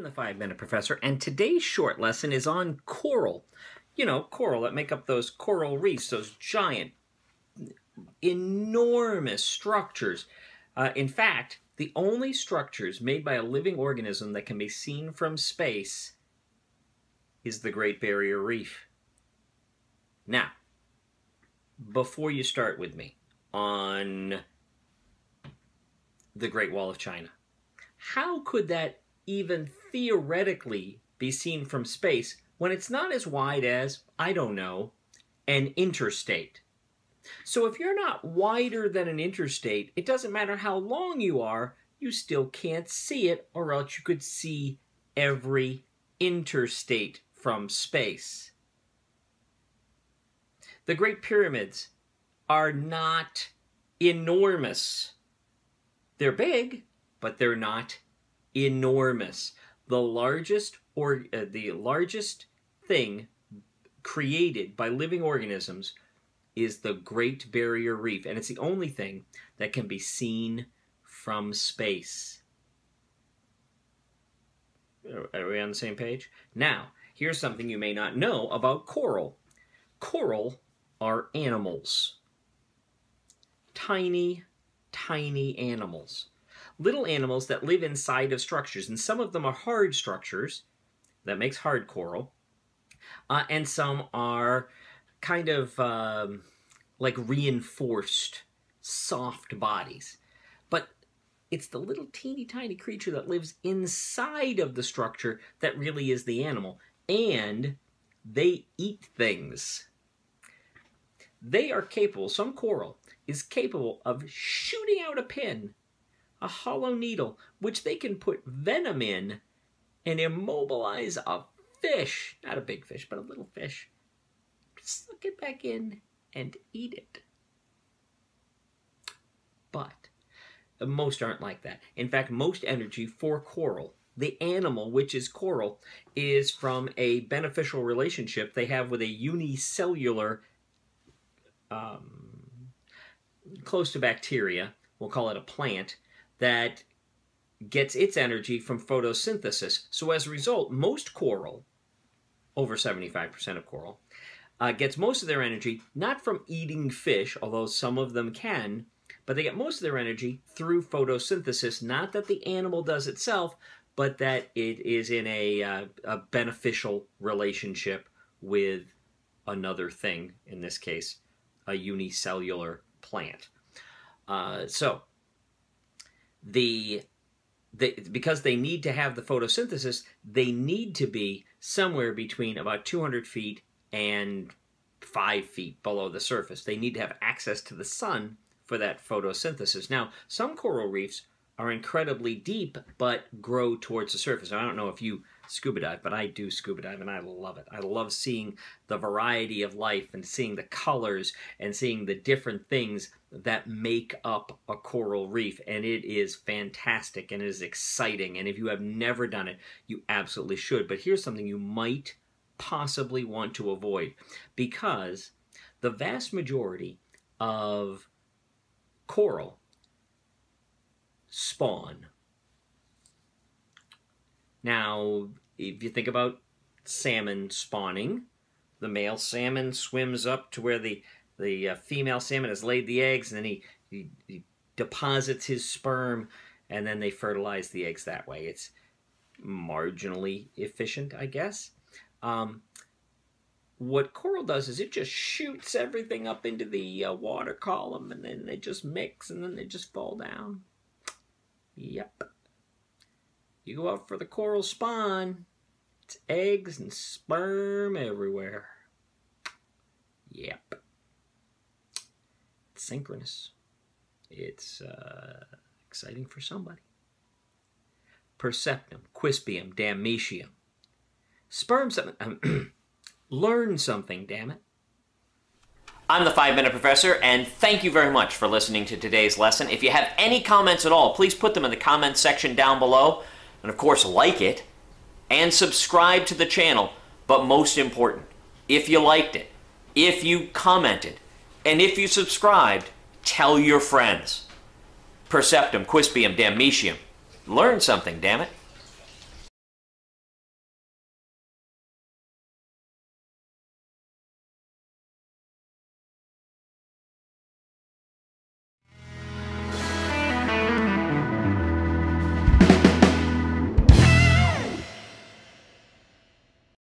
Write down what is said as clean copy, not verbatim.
I'm the 5-Minute Professor, and today's short lesson is on coral. You know, coral that make up those coral reefs, those giant, enormous structures. In fact, the only structures made by a living organism that can be seen from space is the Great Barrier Reef. Now, before you start with me on the Great Wall of China, how could that even theoretically be seen from space when it's not as wide as, I don't know, an interstate? So if you're not wider than an interstate, it doesn't matter how long you are, you still can't see it, or else you could see every interstate from space. The Great Pyramids are not enormous. They're big, but they're not enormous. The largest thing created by living organisms is the Great Barrier Reef, and it's the only thing that can be seen from space. Are we on the same page? Now, here's something you may not know about coral. Coral are animals. Tiny, tiny animals. Little animals that live inside of structures, and some of them are hard structures. That makes hard coral. And some are kind of like reinforced, soft bodies. But it's the little teeny tiny creature that lives inside of the structure that really is the animal. And they eat things. They are capable, some coral is capable of shooting out a pin, a hollow needle, which they can put venom in and immobilize a fish. Not a big fish, but a little fish. Suck it back in and eat it. But most aren't like that. In fact, most energy for coral, the animal, which is coral, is from a beneficial relationship they have with a unicellular, close to bacteria, we'll call it a plant, that gets its energy from photosynthesis. So as a result, most coral, over 75% of coral, gets most of their energy not from eating fish, although some of them can, but they get most of their energy through photosynthesis. Not that the animal does itself, but that it is in a beneficial relationship with another thing, in this case, a unicellular plant. Because they need to have the photosynthesis, they need to be somewhere between about 200 feet and 5 feet below the surface. They need to have access to the sun for that photosynthesis. Now, some coral reefs are incredibly deep, but grow towards the surface. I don't know if you scuba dive, but I do scuba dive, and I love it. I love seeing the variety of life and seeing the colors and seeing the different things that make up a coral reef, and it is fantastic and it is exciting, and if you have never done it, you absolutely should. But here's something you might possibly want to avoid, because the vast majority of coral spawn. Now, if you think about salmon spawning, the male salmon swims up to where the female salmon has laid the eggs, and then he deposits his sperm, and then they fertilize the eggs that way. It's marginally efficient, I guess. What coral does is it just shoots everything up into the water column, and then they just mix, and then they just fall down. Yep. You go out for the coral spawn, it's eggs and sperm everywhere. Yep. It's synchronous. It's exciting for somebody. Perceptum, quispium, dametium. Sperm something. Learn something, damn it. I'm the 5-Minute Professor, and thank you very much for listening to today's lesson. If you have any comments at all, please put them in the comments section down below. And of course, like it and subscribe to the channel. But most important, if you liked it, if you commented, and if you subscribed, tell your friends. Perceptum, quispium, dametium. Learn something, damn it.